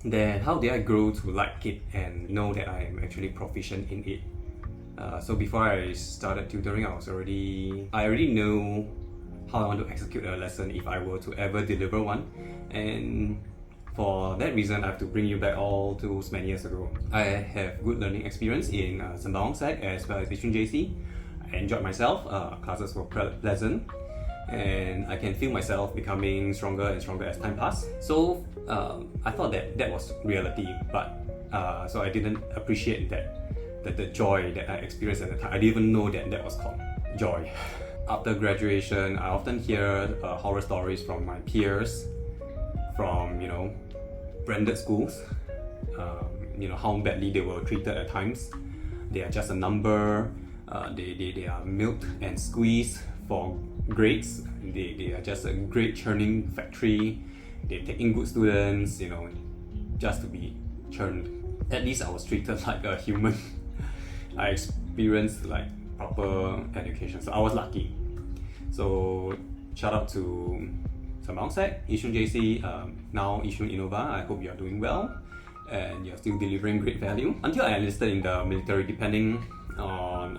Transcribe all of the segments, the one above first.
Then how did I grow to like it and know that I am actually proficient in it? So before I started tutoring, I already know how I want to execute a lesson if I were to ever deliver one. And for that reason, I have to bring you back all to many years ago. I have good learning experience in Sembawang Sec as well as Yishun JC. I enjoyed myself, classes were pleasant, and I can feel myself becoming stronger and stronger as time passed. So I thought that was reality, but so I didn't appreciate that the joy that I experienced at the time. I didn't even know that was called joy. After graduation, I often hear horror stories from my peers, from branded schools, how badly they were treated at times. They are just a number. They are milked and squeezed for grades. They are just a grade churning factory. They take in good students, just to be churned. At least I was treated like a human. I experienced like proper education, so I was lucky. So shout out to Sembawang Sec, Yishun JC, now Yishun Innova. I hope you are doing well and you're still delivering great value. Until I enlisted in the military, depending on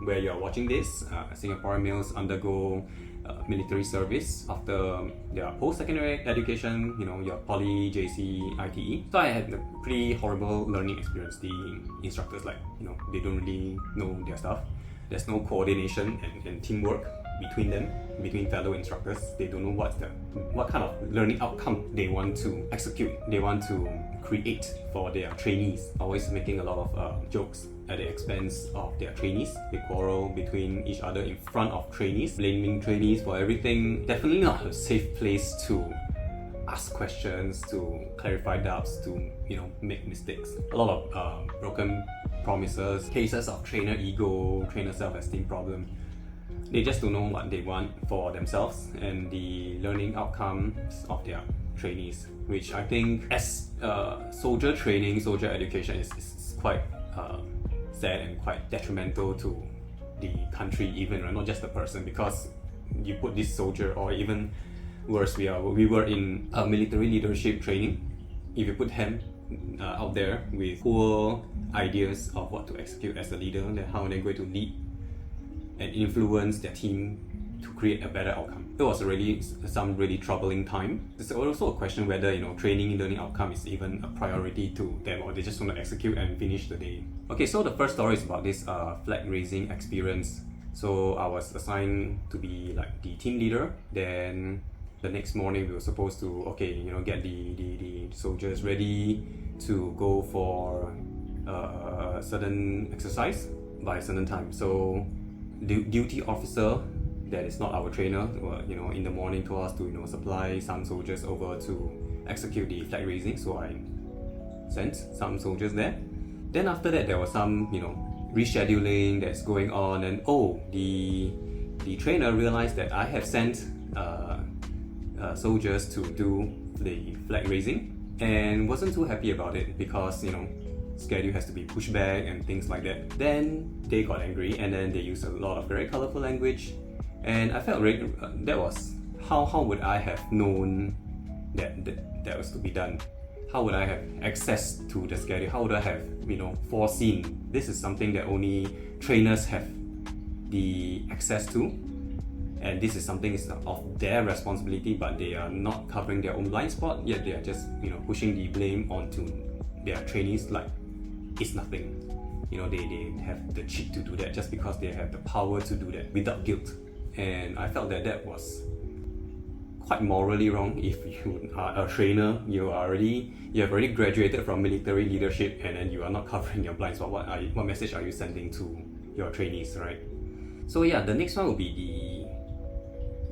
where you're watching this, Singaporean males undergo military service after their post-secondary education, your poly, JC, ITE. So I had a pretty horrible learning experience. The instructors, they don't really know their stuff. There's no coordination and teamwork between them, between fellow instructors. They don't know what kind of learning outcome they want to execute, they want to create for their trainees. Always making a lot of jokes at the expense of their trainees. They quarrel between each other in front of trainees, blaming trainees for everything. Definitely not a safe place to ask questions, to clarify doubts, to make mistakes. A lot of broken promises, cases of trainer ego, trainer self-esteem problem. They just don't know what they want for themselves and the learning outcomes of their trainees, which I think as soldier training, soldier education is quite sad and quite detrimental to the country even, right? Not just the person, because you put this soldier, or even worse, we were in military leadership training. If you put him out there with poor ideas of what to execute as a leader, then how are they going to lead and influence their team to create a better outcome? It was really some really troubling time. There's also a question whether training and learning outcome is even a priority to them, or they just want to execute and finish the day. Okay, so the first story is about this flag raising experience. So I was assigned to be like the team leader. Then the next morning we were supposed to get the soldiers ready to go for a certain exercise by a certain time. So the duty officer that is not our trainer, in the morning told us to supply some soldiers over to execute the flag raising. So I sent some soldiers there. Then after that, there was some rescheduling that's going on, and the trainer realized that I have sent soldiers to do the flag raising and wasn't too happy about it, because schedule has to be pushed back and things like that. Then they got angry, and then they used a lot of very colorful language, and I felt that was how would I have known that was to be done? How would I have access to the schedule? How would I have foreseen? This is something that only trainers have the access to, and this is something of their responsibility, but they are not covering their own blind spot, yet they are just pushing the blame onto their trainees like it's nothing. They have the cheek to do that just because they have the power to do that without guilt. And I felt that was quite morally wrong. If you are a trainer, you have already graduated from military leadership, and then you are not covering your blind spot. What message are you sending to your trainees, right? So yeah, the next one will be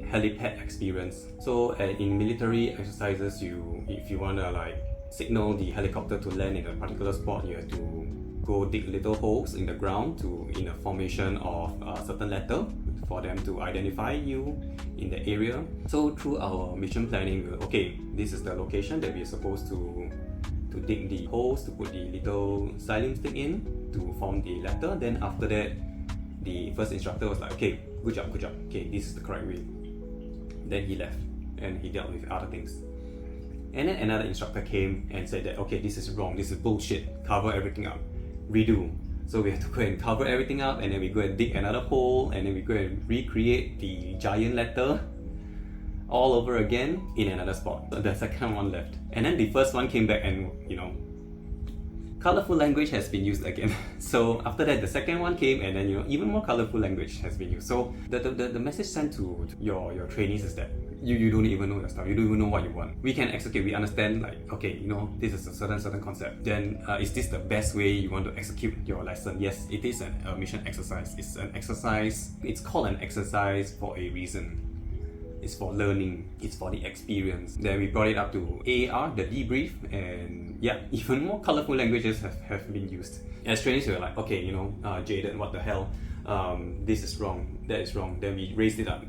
the helipad experience. So in military exercises, if you want to signal the helicopter to land in a particular spot, you have to go dig little holes in the ground in a formation of a certain letter for them to identify you in the area. So through our mission planning, this is the location that we're supposed to dig the holes, to put the little xylem stick in to form the letter. Then after that, the first instructor was like, okay, good job, okay, this is the correct way. Then he left and he dealt with other things. And then another instructor came and said that, okay, this is wrong, this is bullshit, cover everything up, redo. So we have to go and cover everything up, and then we go and dig another hole, and then we go and recreate the giant letter all over again in another spot. So the second one left. And then the first one came back and, colorful language has been used again. So after that, the second one came, and then, even more colorful language has been used. So the message sent to your trainees is that you don't even know your stuff, you don't even know what you want. We can execute, we understand, like, okay, this is a certain concept. Then is this the best way you want to execute your lesson? Yes, it is a mission exercise. It's an exercise. It's called an exercise for a reason. It's for learning, it's for the experience. Then we brought it up to AAR, the debrief, and yeah, even more colorful languages have been used. As trainees, we were like, okay, Jaden, what the hell? This is wrong, that is wrong. Then we raised it up,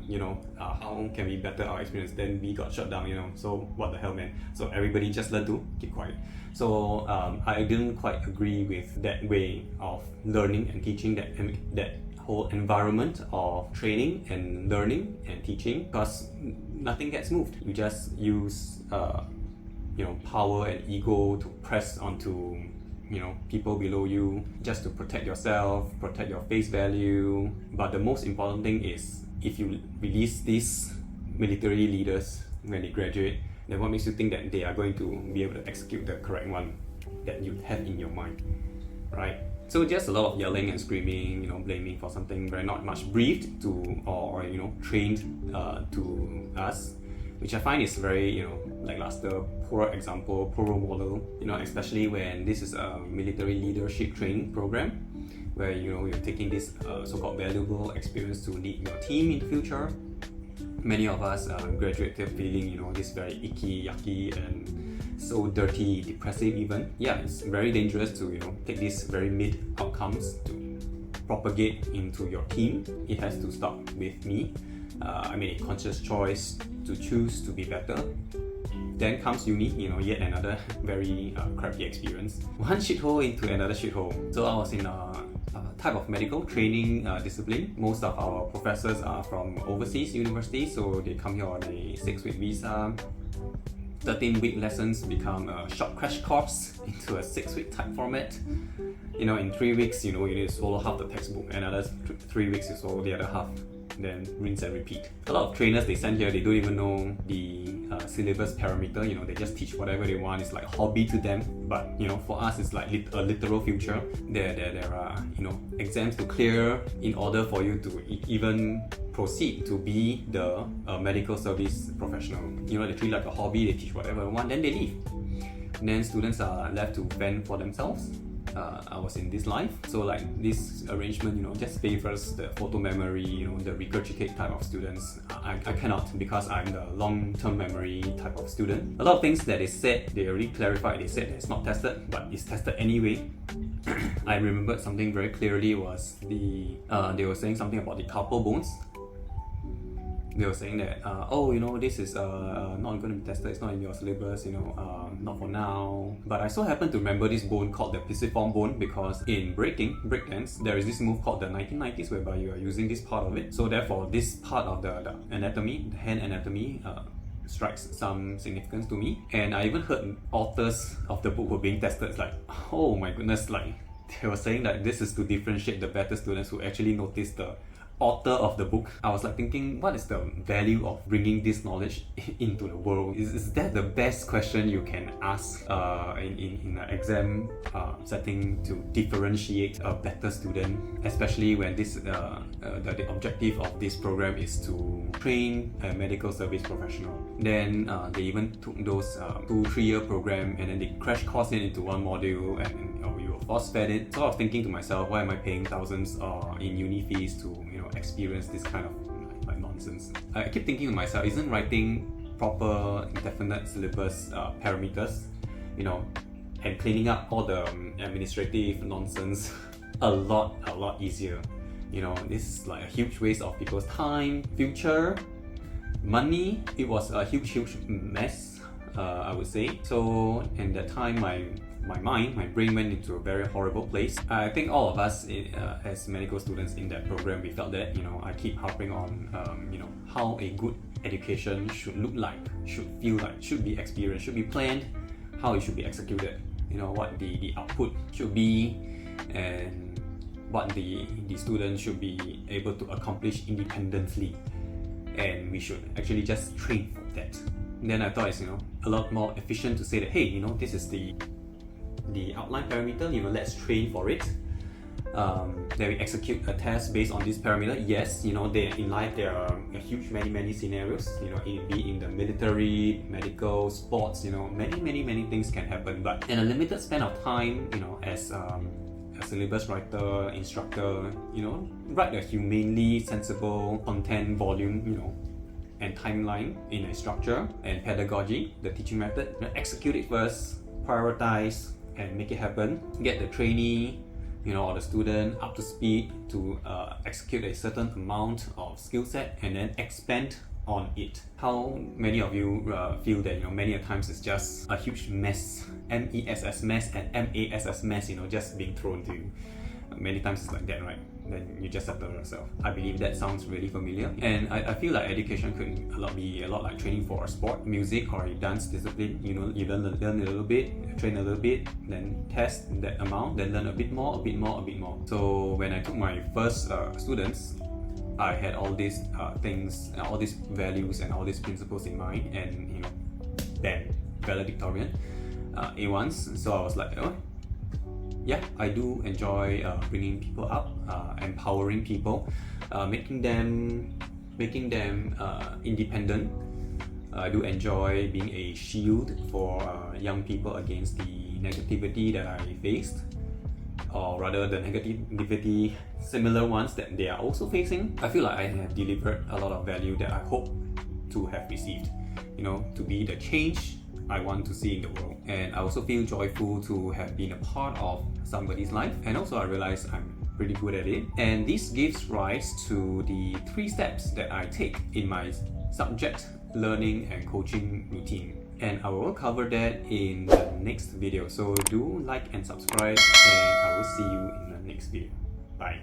how can we better our experience? Then we got shut down, so what the hell, man? So everybody just learned to keep quiet. So I didn't quite agree with that way of learning and teaching, that whole environment of training and learning and teaching, because nothing gets moved. You just use power and ego to press onto people below you, just to protect yourself, protect your face value. But the most important thing is, if you release these military leaders when they graduate, then what makes you think that they are going to be able to execute the correct one that you have in your mind, right? So just a lot of yelling and screaming, blaming for something very not much briefed to or trained to us, which I find is very lackluster, poor example, poor role model. Especially when this is a military leadership training program, where you're taking this so-called valuable experience to lead your team in the future. Many of us graduated feeling this very icky, yucky, and so dirty, depressive even. Yeah, it's very dangerous to take these very mid outcomes to propagate into your team. It has to stop with me. I made a conscious choice to choose to be better. Then comes uni, yet another very crappy experience. One shithole into another shithole. So I was in a type of medical training discipline. Most of our professors are from overseas universities, so they come here on a 6-week visa. 13-week lessons become a short crash course into a 6-week type format. In 3 weeks, you need to swallow half the textbook. Another 3 weeks, you swallow the other half. Then rinse and repeat. A lot of trainers they send here, they don't even know the syllabus parameter. They just teach whatever they want. It's like a hobby to them. But for us, it's like a literal future. There are exams to clear in order for you to even proceed to be the medical service professional. They treat it like a hobby. They teach whatever they want, then they leave. And then students are left to fend for themselves. I was in this life, so this arrangement, just favors the photo memory, the regurgitate type of students. I cannot, because I'm the long-term memory type of student. A lot of things that they said, they already clarified. They said it's not tested, but it's tested anyway. I remembered something very clearly was they were saying something about the carpal bones. They were saying that, this is not going to be tested, it's not in your syllabus, not for now. But I so happen to remember this bone called the pisiform bone, because in breakdance, there is this move called the 1990s, whereby you are using this part of it. So therefore, this part of the anatomy, the hand anatomy, strikes some significance to me. And I even heard authors of the book were being tested. It's like, oh my goodness, they were saying that this is to differentiate the better students who actually notice the author of the book. I was thinking, what is the value of bringing this knowledge into the world? Is that the best question you can ask in an exam setting to differentiate a better student, especially when this the objective of this program is to train a medical service professional. Then they even took those 2-3 year program and then they crash course it into one module, and we were force fed it. So I was thinking to myself, why am I paying thousands in uni fees to experience this kind of nonsense? I keep thinking to myself, isn't writing proper definite syllabus parameters, and cleaning up all the administrative nonsense a lot easier? This is a huge waste of people's time, future, money. It was a huge mess, I would say. So in that time, my brain went into a very horrible place. I think all of us as medical students in that program, we felt that, I keep harping on, how a good education should look like, should feel like, should be experienced, should be planned, how it should be executed, what the output should be, and what the student should be able to accomplish independently, and we should actually just train for that. And then I thought it's a lot more efficient to say that, hey, this is the outline parameter, let's train for it. Then we execute a test based on this parameter. Yes, in life there are a huge many scenarios, be it in the military, medical, sports, many things can happen, but in a limited span of time, as a syllabus writer, instructor, write a humanely sensible content volume, and timeline in a structure and pedagogy, the teaching method. Execute it first, prioritize and make it happen. Get the trainee, or the student up to speed to execute a certain amount of skill set and then expand on it. How many of you feel that many a times it's just a huge mess, MESS mess and MASS mess, just being thrown to you. Many times it's like that, right? Then you just have to learn yourself. I believe that sounds really familiar, and I feel like education could be a lot like training for a sport, music, or a dance discipline. You learn a little bit, train a little bit, then test that amount, then learn a bit more. So when I took my first students, I had all these things, all these values and all these principles in mind, and then valedictorian A1s. So I was like, yeah, I do enjoy bringing people up, empowering people, making them independent. I do enjoy being a shield for young people against the negativity that I faced, or rather the negativity, similar ones that they are also facing. I feel like I have delivered a lot of value that I hope to have received, to be the change I want to see in the world. And I also feel joyful to have been a part of somebody's life, and also I realize I'm pretty good at it. And this gives rise to the 3 steps that I take in my subject learning and coaching routine, and I will cover that in the next video. So do like and subscribe, and I will see you in the next video. Bye.